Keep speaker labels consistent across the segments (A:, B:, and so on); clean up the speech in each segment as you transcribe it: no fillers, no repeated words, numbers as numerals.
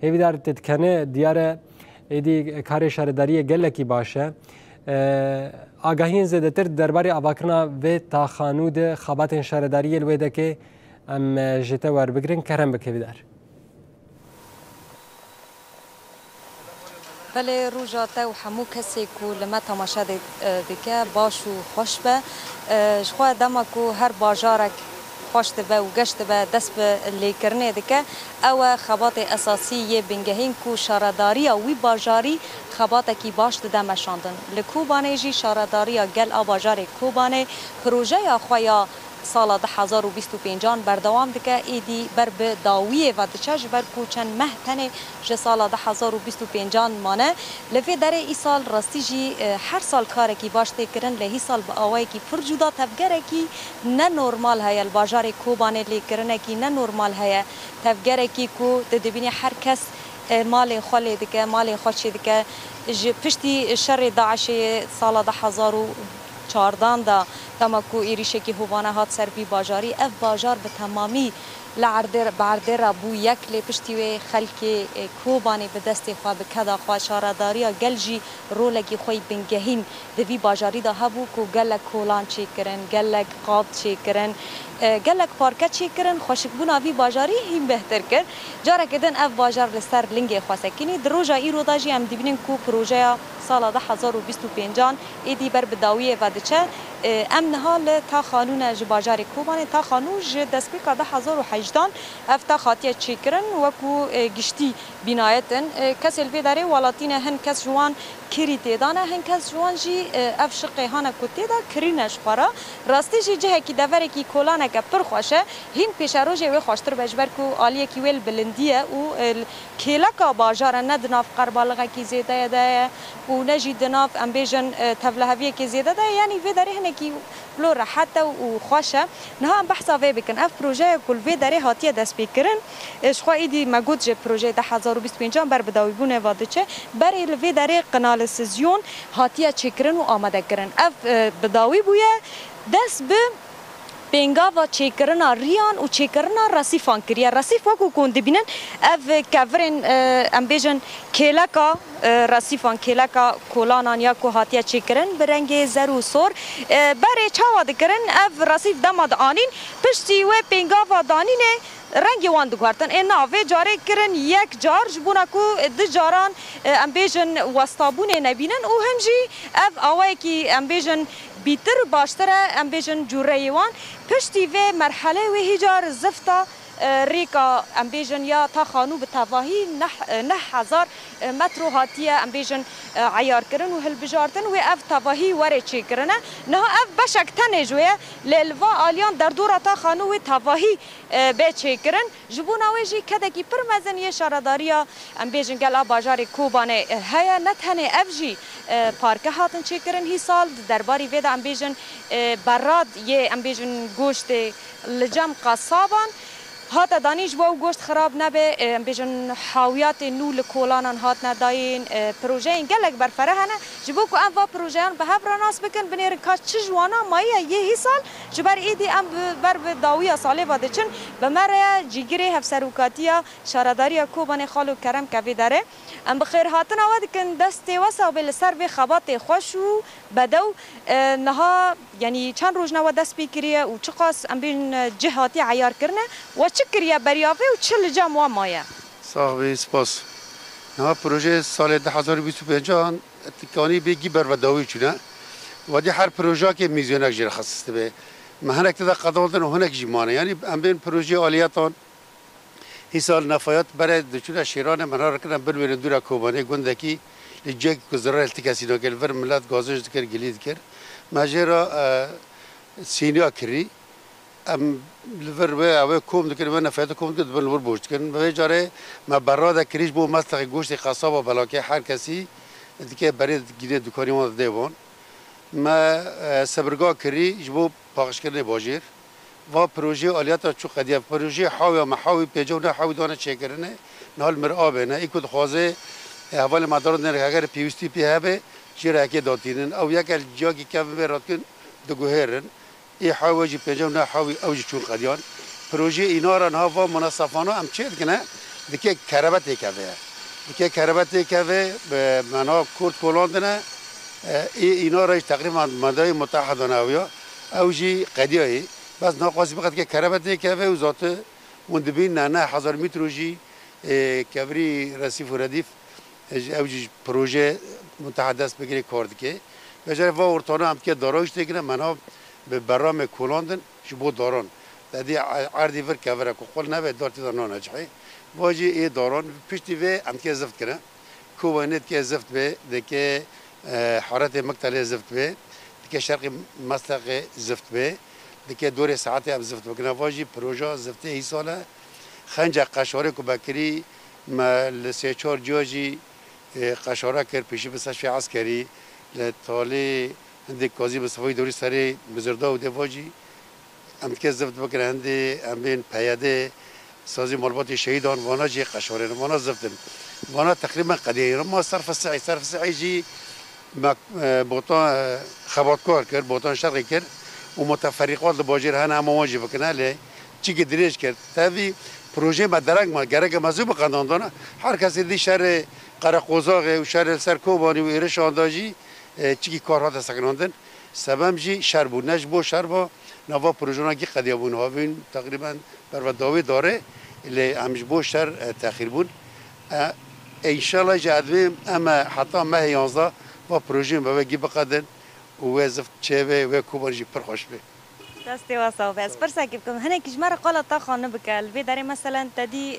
A: هیوی دار تتکنه دیاره ایدی کار شهرداری گلکی باشه آگاهی زده تر درباره آواکرنا و تا خانود خابات شهرداری الویده که ام جته ور بگرین کرم بکوی دار.
B: بله روزاته و همو کسی که لما تماشا دیگه باش و خوش به شخواه دما که هر باجارک خوشت به و گشت به دست به لیکرنه دیگه او خبات اساسی بنگهین که شارداری وی باجاری خبات کی باش دم شاندن لکوبانه جی شارداری گل آباجار کوبانه پروژه یا خویا سال 2025 بردوام دکه ایدی بر به داویه و دچاج بر کوچن مهتنه ج سال 2025 مانه لفی در ای سال راستی جی هر سال کار کی باش تکرن لهی سال با اوای کی پر جدا تفگره کی نه نورمال هيا الباجار کوبانه لیکرنه کی نه نورمال هيا تفگره کی کو تدبینی هر کس مال خاله دکه مال خوش دکه پشتی شر داعش سال 2014 دا تماکو ایریشه که هوانه هات سر بی باجاری اف باجار به تمامی بعردر بو یک لپشتی و خلک کوبانی به دست خواه بکدا خواه شارداری گلجی رولگی خوی بنگهین دوی باجاری دا هبو که گلک کولان چی کرن گلک قاب چی کرن گلک پارکه چی کرن خوشک بونا وی باجاری هم بهتر کرد جاره کدن اف باجار لستر لنگ خواسکنی دروجا ای رو داجی هم دیبینن کو پروژه سال 2025 ایدی بر بداویه و دچه امنها تا خانون جباجار کوبانه تا خانون ج دسپیک 2018 افتا خاطیه چیکرن وکو گشتی بنایتن کس الوی داره ولاتین هن کس جوان کری تیدانه هن کس جوان جی اف شقه هانه کتی دا کرینش خورا راستی جی جه کی دوره کی کولانه که پر خوشه هین پیش روزه و خوشتر بجبر کو عالیه کی ویل بلندیه و کیلکا باجار ندناف قربالغه کی زیده ده و نجی دناف ام بیژن تبلهویه کی زیده ده یعنی وی داره هن کی لو راحته و خوشه نه بحثا وی بکن اف پروژه کل وی داره هاتیه دست بکرن اش خو ایدی مگود ج پروژه 2025 بر بداوی بونه واده چه بر وی داره قنال سیزیون هاتیه چکرن و آماده کرن اف بداوی بویه دست به بینگا و چیکرنا ریان و چیکرنا رسیفان کریه رسیف وکو کند بینن اف کورن امبیجن کلکا رسیفان کلکا کولانان یا کو هاتیا چیکرن برنگ زرو سور بره چاوا دکرن اف رسیف دماد آنین پشتی و بینگا و دانینه رنگی وان دکارتن این ناوی جاره کرن یک جار جبونا کو دو جاران امبیجن وستابونه نبینن او همجی اف آوای کی امبیجن بیتر باشتره امبیجن جوره وان پشتی و مرحله و هجار زفتا ریکا امبیجن یا تا خانو به تواهی 9000 متر هاتیه امبیجن عیار کرن و هل بجارتن و اف تواهی وره چی کرنه نه اف بشک تنجوه للوا آلیان در دور تا خانو و تواهی به چی کرن جبونا ویجی کده کی پر مزنی شارداریا امبیجن گلا باجار کوبانه هيا نتنه افجی پارک هاتن چی کرن هی سال درباری وید امبیجن براد یه امبیجن گوشت لجام قصابان هات دانیش با گوشت خراب نبه بیشتر حاویات نول کولانان هات نداین پروژه این گلک برفره هنه جبو کو ام و پروژه آن به هفر ناس بکن بنیر کاش چجوانا مایه یه سال جبر ایدی ام بر داویا ساله واده چن به مره جیگری هفسروکاتیا شارداری کوبان خالو کرم کوی داره ام بخیر هاتن آواد کن دست واسه بل سر به خبات خوشو بدو نها یعنی چند روز نوا دست بکریه و چقاس ام بین جهاتی عیار کرنه و چکریه بریافه و چل جام و مایه
C: صاحب سپاس نه پروژه سال 2025 تکانی بگی بر وداوی چونه و دی هر پروژه که میزونک جر خصیصه به مهنک تدا قدامتن و هنک جیمانه یعنی ام بین پروژه عالیاتان این سال نفایات برای دچار شیران منها رکن بلور دورا کوبانه گندکی لجک گذرا التکاسی نکل ور ملت گازش دکر گلید کر ماجرا سینیا کری ام لور و اوه کوم دکر و نفایات کوم دکر بلور بوجت کن و جاره ما براد کریش بو مستقی گوشت خاصا و بلاکه هر کسی دیگه برای گیره دکانی ما دیوان ما سبرگاه کری جبو پاکش کردن باجر و پروژه آلیات چو قدیه پروژه حاوی محاوی پیجو نه حاوی دانه چه کرنه نهال مرآبه نه ایکود خوازه اول مدار نه اگر پیوستی پیه به جیره که داتینن او یک جاگی که برات کن دگوهرن ای حاوی جی پیجو نه حاوی اوج چون قدیان پروژه اینا را نه و منصفانه هم چه کنه دیگه کربت کبه دیگه کربت کبه به معنا کرد کلاندنه اینا را تقریبا مدای متحدانه اویا اوجی قدیایی بس ناقصی بقید که کربت کبه و ذات مندبین نه 1000 متر جی کبری رسیف و ردیف اوجی پروژه متحد است بگیری کارد که بجای و ورتانه هم که داراش دیگه منها به برنامه کلاندن شبو داران دادی عردی ور کبره کو قول نه به دارتی دارنا نجحی واجی ای داران پشتی و هم که زفت کنه کوبانت که زفت به دکه حارت مقتل زفت به دکه شرق مستق زفت به دکه دور ساعت هم زفت بکنه واجی پروژه زفته ای ساله خنج قشاره کو بکری ما لسه چهار جوجی قشاره کر پیشی بسش عسکری لطالی هندی کازی بسوی دوری سری بزردا و دواجی ام که زفت بکنه هندی ام بین پیاده سازی مالبات شهیدان وانا جی قشاره وانا زفتن وانا تقریبا قدیه ما صرف السعی جی بوتان خباتکار کرد بوتان شرقی کرد و متفرقات لباجر هن هم واجب بکنه لی چی که دریج کرد تاوی پروژه ما درنگ ما گرگ مزوب قنداندانه هر کسی دی شهر قرقوزاغ و شهر سرکوبانی و ایرش آنداجی چی کارها دستگیراندن سبب جی شهر بود نج بو شهر با نوا پروژه کی قدیه بون هاوین تقریبا بر داوی داره لی همش بو شهر تأخیر بود ان شاء الله جادویم اما حتی ماه 11 با پروژه با گی بقدن و وظیفه چه و کوبانجی پر خوش به
B: دستی واسه بس پرسکیم که هنر کشمر قال تا خانه بکل و داره مثلا تدی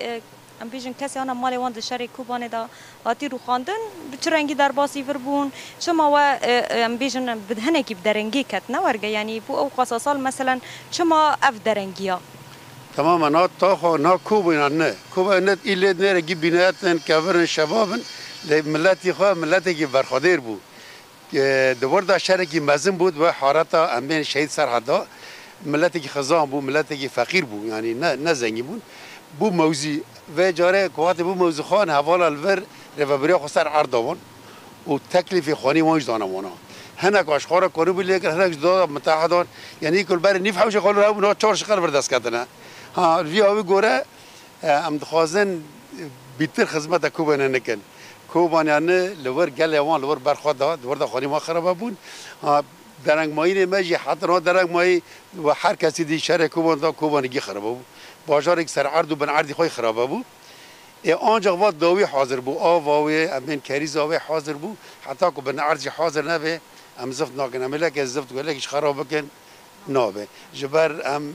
B: ام بیشتر کسی آن مالی وان دشاری کوبانه دا آتی رو خواندن بچرنگی در باسی فربون شما و ام بیشتر بدهنه کی بدرنگی کت نورگه یعنی بو او قصاصال مثلا شما اف درنگیا
C: تماما نا تا خو نا کوبان نه کوبان ایله نرگی بیناتن کورن شبابن ملتی خو ملتی کی برخادر بو دوباره دا شهر کی مزن بود و حارتا امین شهید سرحدا ملتی کی خزان بو ملتی کی فقیر بو یعنی نه زنگی بون بو موزی و جاره قوات بو موزی خان حوالا الور رفبری خسر عردوان و تکلیف خانی موج دانمونا هناك اشخاص كانوا بيقول هناك دول متحدان يعني كل بار نفحوا شغل راو نو چهار شغل بردست کردن ها وی گوره ام خازن بیتر خدمت کوبانه نکن کوبانه لور گلیوان لور برخواد داد ورده خانی ما خراب بود درنگ مایی نمیجی حتی نه درنگ مایی و هر کسی دی شهر کوبان دا کوبانگی خراب بود بازار یک سر عرض و بن عرضی خوی خراب بود آنجا وقت داوی حاضر بود آواوی امین کریز آوی حاضر بود حتی که بن عرضی حاضر نبه ام زفت ناکن املا که زفت گله کش خراب بکن نابه جبر ام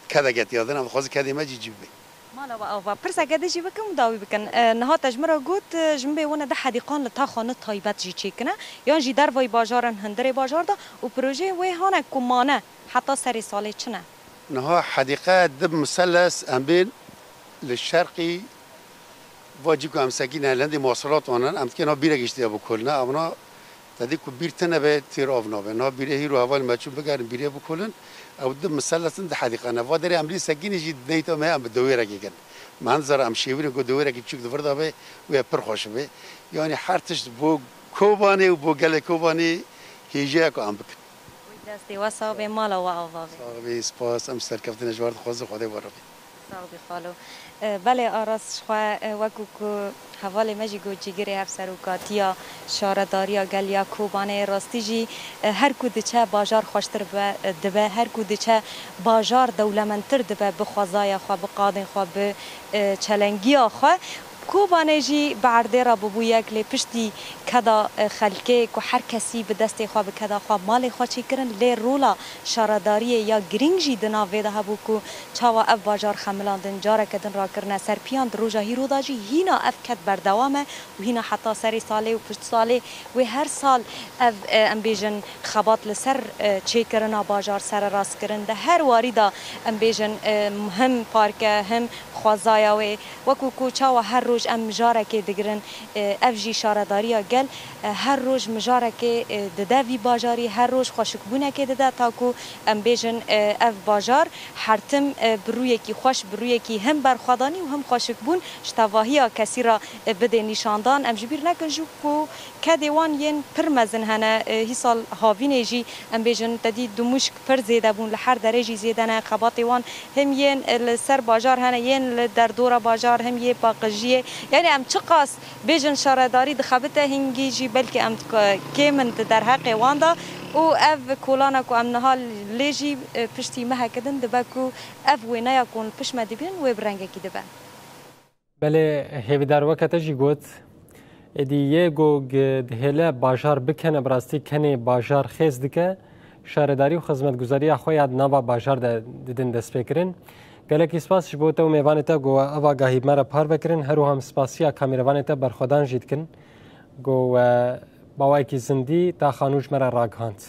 C: کدا گت یادن ام خواست کدی ماجی جیبه
B: مالا و آوا پرسا کدی جیبه کم داوی بکن نها تجمره گوت جنبه ونه ده حدیقان لتا خانه تایبت جی چیکنه یا جی در وای بازارن هندره بازار دا و پروژه وی هانه کمانه حتی سری ساله چنه
C: نها حديقة دب مثلث ام بين للشرقي واجيكو ام ساكنه لندي مواصلات اونن ام كنا بيره گشتي ابو كلنا امنا تدي كو بيرتنا به تير اوفنا به نا بيره هيرو اول ما تشوف بقى بيره ابو كلن او دب مثلث ده حديقه انا وادري ام لي ساكنه جي ديتو ما ام دويره كيكن منظر ام شيوري كو دويره كي تشوف فردا به و پر خوش به يعني حرتش بو كوباني و بو گله كوباني هيجا كو ام
B: دستی واسه به مالا و آوا
C: به سپاس ام سرکفتن جوارد خوازه خدا بارو
B: صاحب خالو بله آراس خو وکو کو حواله مجی گو جیگری هف سروکاتیا شارداریا گلیا کوبانه راستیجی هر کو دچه بازار خوشتر دبه هر کو دچه بازار دولمنتر دبه بخوازای خو بقادن خو به چلنگیا خو کوبانه جی بعرده را ببو یک لی پشتی کدا خلکه که هر کسی به دست خواه کدا خواه مال خواه چی کرن لی رولا شارداری یا گرینگ جی دنا ویده هبو که چاوا اف باجار خملاندن جاره کدن را کرنه سر پیاند روژا هیرو دا جی هینا اف کد بردوامه و هینا حتی سری ساله و پشت ساله و هر سال اف ام بیجن خبات لسر چی کرنا باجار سر راست کرن ده هر واری دا ام بیجن هم پارکه هم خوازایا و وکو که چاوا هر روز ام مجارک دگرن افجی شارداری گل هر روز مجارک دده وی باجاری هر روز خوشکبونه که دده تاکو ام بیجن اف باجار حرتم بروی کی خوش بروی کی هم برخوادانی و هم خوشکبون شتواهی کسی را بده نشاندان ام جبیر نکن جو کو کدیوان ین پرمزن هنه هی سال هاوینه جی ام بیجن تدی دمشق پر زیده بون لحر درجی زیده نه خباتیوان هم ین سر باجار هنه ین در دور باجار هم یه باقجیه یعنی ام چقاس بیجن شارداری دخبته هنگی جی بلکه ام کمن در حق واندا و اف کولانا کو ام نهال لیجی پشتی مه کدن دبکو اف وینایا کون پش مدبین و برنگه کی دبن
A: بله هیویدار وقت جی گوت ادیه گوگ دهله باجار بکنه براستی کنه باجار خیز دکه شهرداری و خدمتگزاری خویاد نوا باجار ددن دست بکرن گلکی سپاس بوده و میوانتا گو آواگاهی مرا پار بکرن هرو هم سپاسیا کامیروانتا برخودان جید کن گو باوای کی زندی تا خانوش مرا راگهاند